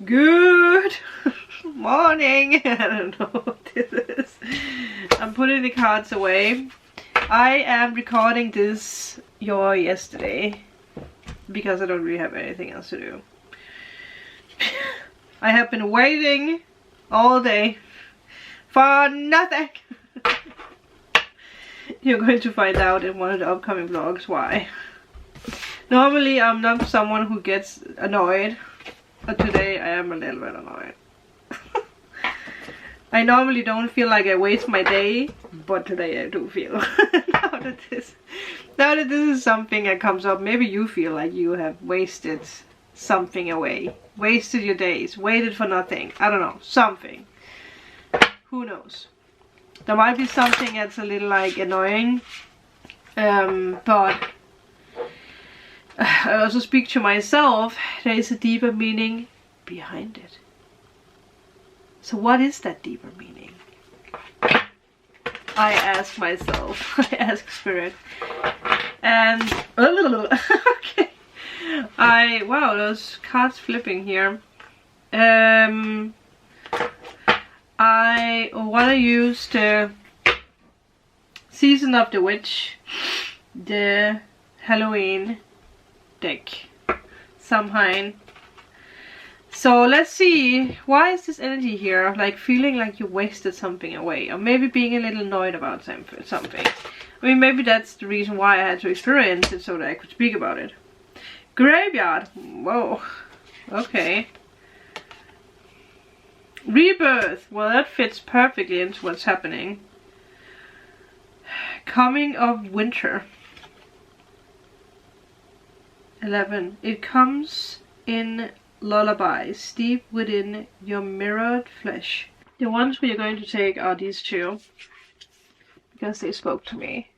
Good morning. I don't know what this is. I'm putting the cards away. I am recording this yesterday because I don't really have anything else to do. I have been waiting all day for nothing. You're going to find out in one of the upcoming vlogs why. Normally I'm not someone who gets annoyed, but today I am a little bit annoyed. I normally don't feel like I waste my day, but today I do feel. now that this is something that comes up, maybe you feel like you have wasted something away. Wasted your days, waited for nothing. I don't know, something. Who knows? There might be something that's a little like annoying, but I also speak to myself. There is a deeper meaning behind it. So what is that deeper meaning? I ask myself. I ask Spirit. And okay. Wow, those cards flipping here. I want to use the Season of the Witch, the Halloween deck, Samhain. So let's see, why is this energy here, like feeling like you wasted something away, or maybe being a little annoyed about something. I mean, maybe that's the reason why I had to experience it, so that I could speak about it. Graveyard, whoa, okay. Rebirth, well that fits perfectly into what's happening. Coming of winter. 11. It comes in lullabies deep within your mirrored flesh. The ones we are going to take are these two, because they spoke to me.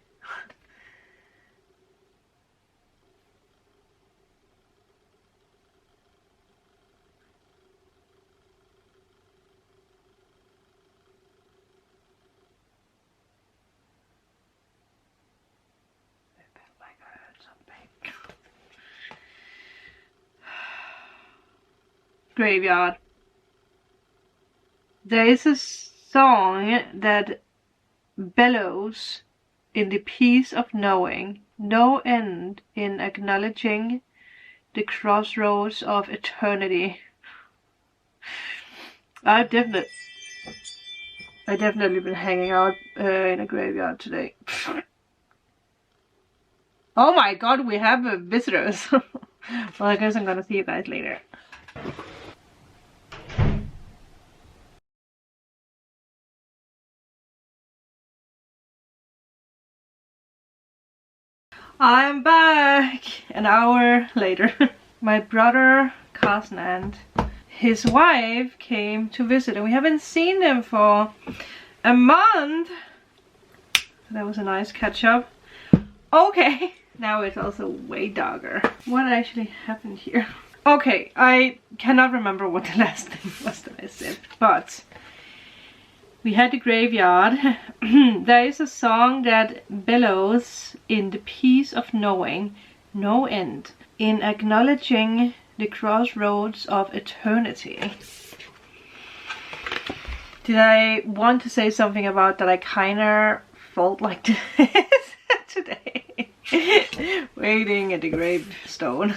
Graveyard. There is a song that bellows in the peace of knowing, no end in acknowledging the crossroads of eternity. I've definitely been hanging out in a graveyard today. Oh my god, we have visitors. Well, I guess I'm gonna see you guys later. I'm back an hour later. My brother, cousin, and his wife came to visit, and we haven't seen them for a month. That was a nice catch up. Okay, now it's also way darker. What actually happened here? Okay, I cannot remember what the last thing was that I said, but we had the graveyard. There is a song that bellows in the peace of knowing, no end, in acknowledging the crossroads of eternity. Did I want to say something about that I kinda felt like this today? Waiting at the gravestone.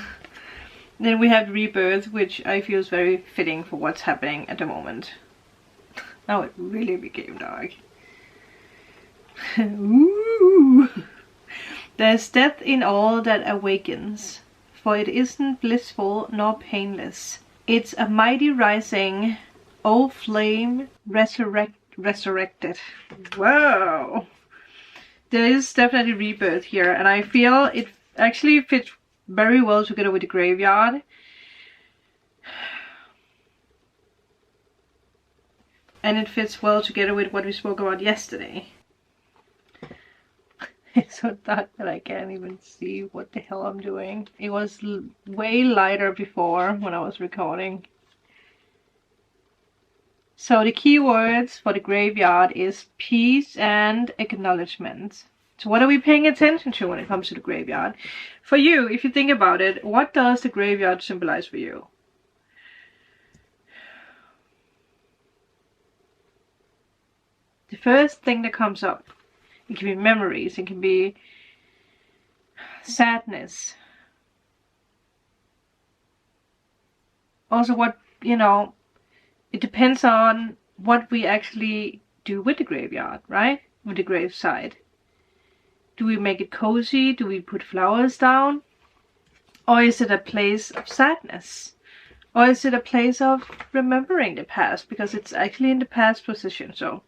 Then we have Rebirth, which I feel is very fitting for what's happening at the moment. Now it really became dark. Ooh. There's death in all that awakens, for it isn't blissful nor painless. It's a mighty rising, old flame resurrected. Wow! There is definitely rebirth here, and I feel it actually fits very well together with the graveyard. And it fits well together with what we spoke about yesterday. It's so dark that I can't even see what the hell I'm doing. It was way lighter before when I was recording. So the key words for the graveyard is peace and acknowledgement. So what are we paying attention to when it comes to the graveyard? For you, if you think about it, what does the graveyard symbolize for you? The first thing that comes up. It can be memories, it can be sadness. Also what, you know, it depends on what we actually do with the graveyard, right? With the graveside. Do we make it cozy? Do we put flowers down? Or is it a place of sadness? Or is it a place of remembering the past? Because it's actually in the past position, so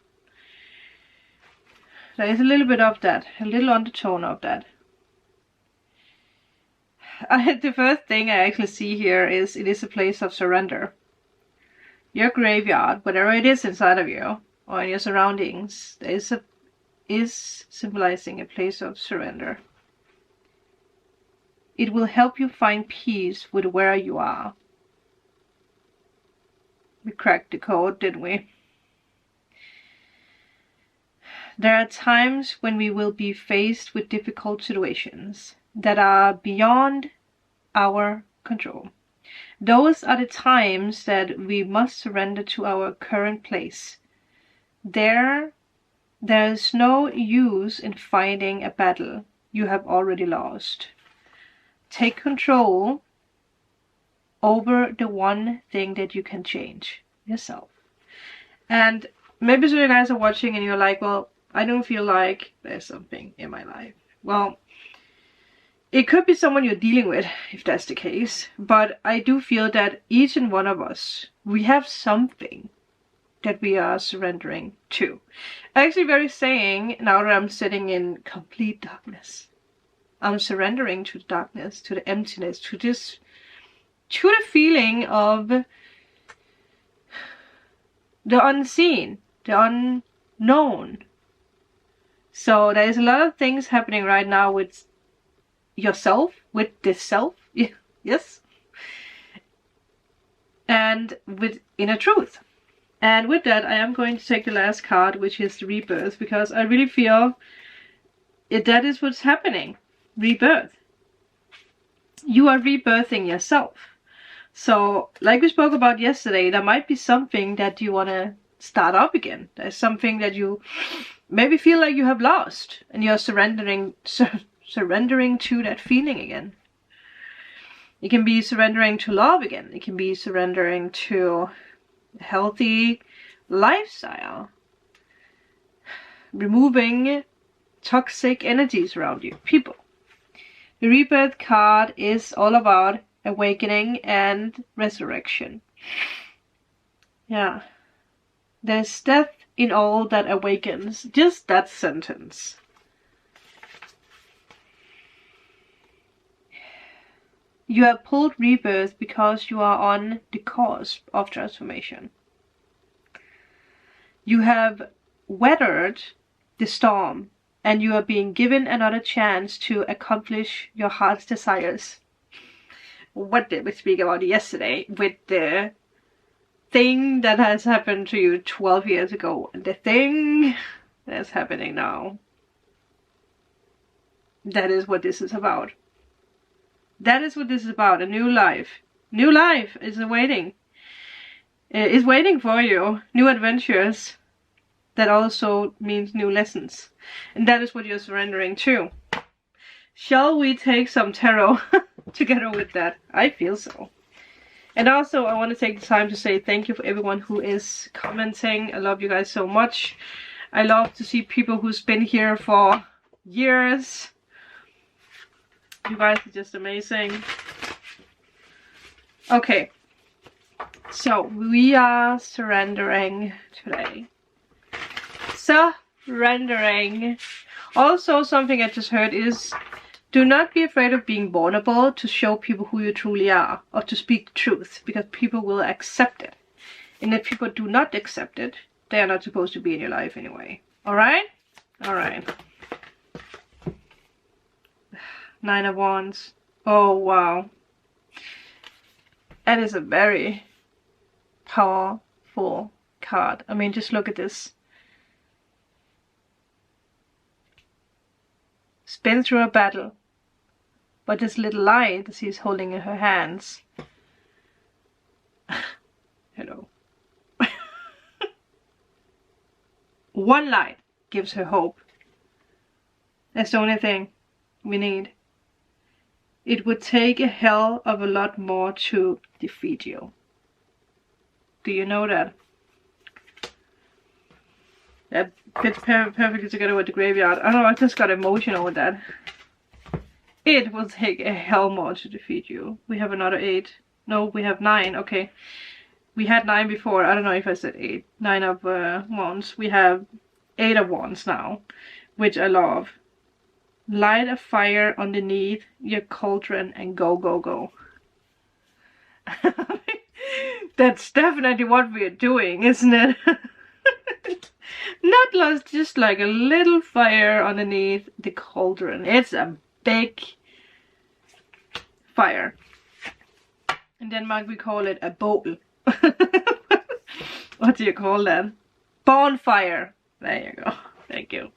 there is a little bit of that, a little undertone of that. The first thing I actually see here is it is a place of surrender. Your graveyard, whatever it is inside of you or in your surroundings, is symbolizing a place of surrender. It will help you find peace with where you are. We cracked the code, didn't we? There are times when we will be faced with difficult situations that are beyond our control. Those are the times that we must surrender to our current place. There is no use in fighting a battle you have already lost. Take control over the one thing that you can change, yourself. And maybe some of you guys are watching and you're like, well, I don't feel like there's something in my life. Well, it could be someone you're dealing with, if that's the case. But I do feel that each and one of us, we have something that we are surrendering to. Actually, very saying, now that I'm sitting in complete darkness, I'm surrendering to the darkness, to the emptiness, to the feeling of the unseen, the unknown. So there's a lot of things happening right now with yourself, with this self, yes, and with inner truth. And with that, I am going to take the last card, which is the rebirth, because I really feel that is what's happening. Rebirth. You are rebirthing yourself. So, like we spoke about yesterday, there might be something that you want to start up again. There's something that you maybe feel like you have lost, and you're surrendering to that feeling again. It can be surrendering to love again. It can be surrendering to a healthy lifestyle. Removing toxic energies around you, people. The rebirth card is all about awakening and resurrection. Yeah. There's death in all that awakens. Just that sentence. You have pulled rebirth because you are on the cusp of transformation. You have weathered the storm and you are being given another chance to accomplish your heart's desires. What did we speak about yesterday with the thing that has happened to you 12 years ago and the thing that's happening now? That is what this is about. That is what this is about. A new life. New life is waiting. Is waiting for you. New adventures. That also means new lessons. And that is what you're surrendering to. Shall we take some tarot together with that? I feel so. And also I want to take the time to say thank you for everyone who is commenting. I love you guys so much. I love to see people who's been here for years. You guys are just amazing. Okay. So we are surrendering today. Surrendering. Also, something I just heard is do not be afraid of being vulnerable to show people who you truly are or to speak the truth, because people will accept it. And if people do not accept it, they are not supposed to be in your life anyway. Alright? Alright. 9 of Wands. Oh, wow. That is a very powerful card. I mean, just look at this. Been through a battle, but this little light that she's holding in her hands. Hello. One light gives her hope. That's the only thing we need. It would take a hell of a lot more to defeat you. Do you know that? That fits perfectly together with the graveyard. I don't know, I just got emotional with that. It will take a hell more to defeat you. We have another 8. No, we have 9. Okay. We had 9 before. I don't know if I said 8. 9 of wands. We have 8 of wands now, which I love. Light a fire underneath your cauldron and go, go, go. That's definitely what we're doing, isn't it? Not just like a little fire underneath the cauldron. It's a big fire. In Denmark we call it a bål. What do you call that? Bonfire. There you go. Thank you.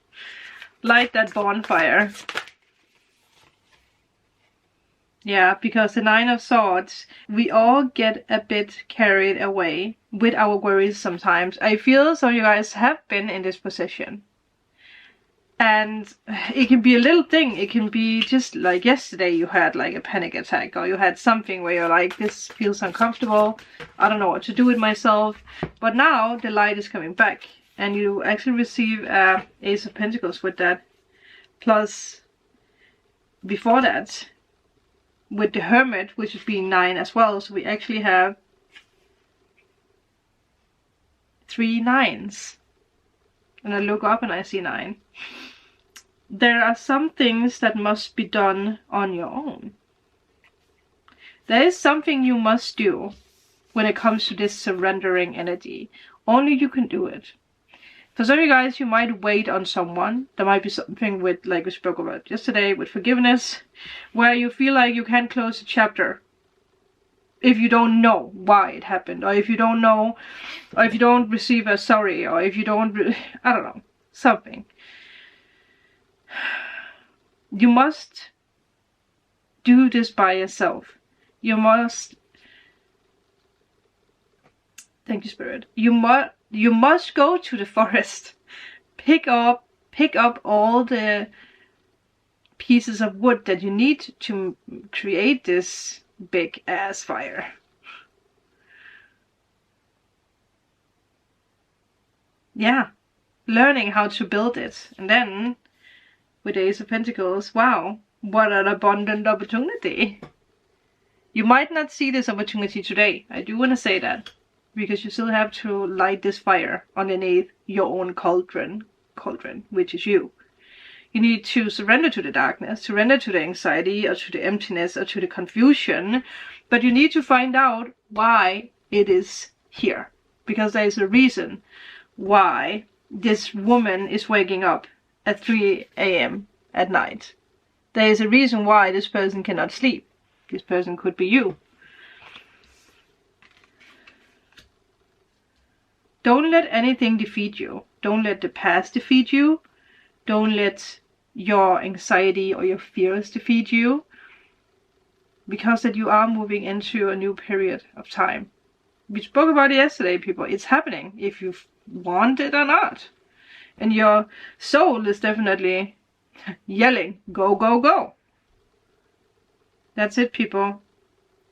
Light that bonfire. Yeah, because the 9 of Swords, we all get a bit carried away with our worries sometimes. I feel some of you guys have been in this position. And it can be a little thing. It can be just like yesterday you had like a panic attack, or you had something where you're like, this feels uncomfortable. I don't know what to do with myself. But now the light is coming back. And you actually receive Ace of Pentacles with that. Plus, before that, with the Hermit, which is being 9 as well. So we actually have 3 9s. And I look up and I see 9. There are some things that must be done on your own. There is something you must do when it comes to this surrendering energy. Only you can do it. For some of you guys, you might wait on someone. There might be something with, like we spoke about yesterday, with forgiveness, where you feel like you can't close a chapter if you don't know why it happened, or if you don't know, or if you don't receive a sorry, or if you don't, I don't know, something. You must do this by yourself. You must, thank you, Spirit. You must go to the forest, pick up all the pieces of wood that you need to create this big ass fire. Yeah, learning how to build it. And then with the Ace of Pentacles, wow, what an abundant opportunity. You might not see this opportunity today. I do want to say that. Because you still have to light this fire underneath your own cauldron, which is you. You need to surrender to the darkness, surrender to the anxiety, or to the emptiness, or to the confusion. But you need to find out why it is here. Because there is a reason why this woman is waking up at 3 AM at night. There is a reason why this person cannot sleep. This person could be you. Don't let anything defeat you. Don't let the past defeat you. Don't let your anxiety or your fears defeat you. Because that you are moving into a new period of time. We spoke about it yesterday, people. It's happening if you want it or not. And your soul is definitely yelling, go, go, go. That's it, people.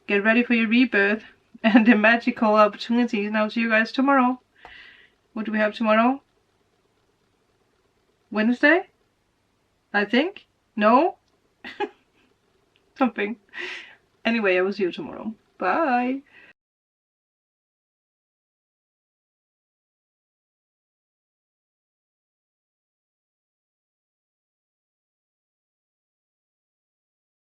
Get ready for your rebirth and the magical opportunities. And I'll see you guys tomorrow. What do we have tomorrow? Wednesday? I think? No? Something. Anyway, I will see you tomorrow. Bye.